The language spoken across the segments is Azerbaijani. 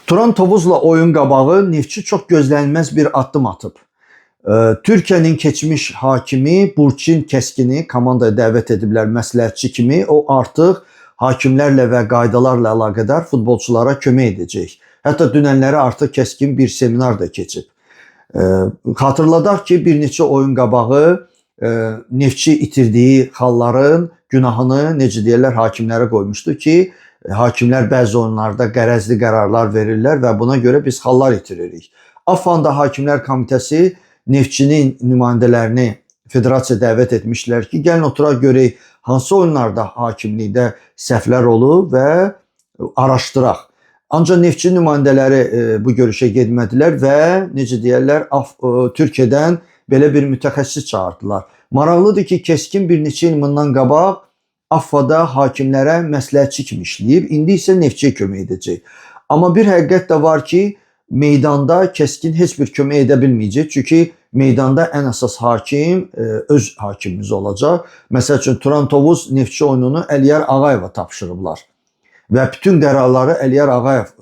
Turan Tovuzla oyun qabağı Neftçi çox gözlənilməz bir addım atıb. Türkiyənin keçmiş hakimi Burçin Kəskini komandaya dəvət ediblər məsləhətçi kimi. O artıq hakimlərlə və qaydalarla əlaqədar futbolçulara kömək edəcək. Hətta dünənləri artıq Kəskin bir seminar da keçib. Xatırladaq ki, bir neçə oyun qabağı Neftçi itirdiyi halların günahını, necə deyirlər, hakimlərə qoymuşdu ki, hakimlər bəzi oyunlarda qərəzli qərarlar verirlər və buna görə biz hallar itiririk. AFFA'da Hakimlər Komitəsi Neftçinin nümayəndələrini federasiya dəvət etmişlər ki, gəlin oturaq görək hansı oyunlarda hakimlikdə səhvlər olub və araşdıraq. Ancaq Neftçi nümayəndələri bu görüşə getmədilər və necə deyirlər, Türkiyədən belə bir mütəxəssis çağırdılar. Maraqlıdır ki, Kəskin bir neçə il bundan qabaq AFFA'da hakimlərə məsləhətçi kimi işləyib, indi isə Neftçiyə kömək edəcək. Amma bir həqiqət də var ki, meydanda Kəskin heç bir kömək edə bilməyəcək. Çünki meydanda ən əsas hakim öz hakimimiz olacaq. Məsəl üçün Turan Tovuz Neftçi oyununu Əliyar Ağayeva tapşırıblar. Və bütün qərarları Əliyar Ağayev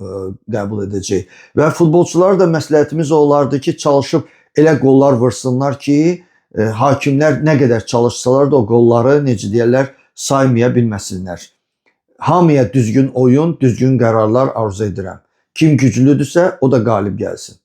qəbul edəcək. Və futbolçular da məsləhətimiz olardı ki, çalışıb elə qollar vursunlar ki, hakimlər nə qədər çalışsalar da o qolları, necə deyirlər, saymaya bilməsinlər. Hamıya düzgün oyun, düzgün qərarlar arzu edirəm. Kim güclüdürsə, o da qalib gəlsin.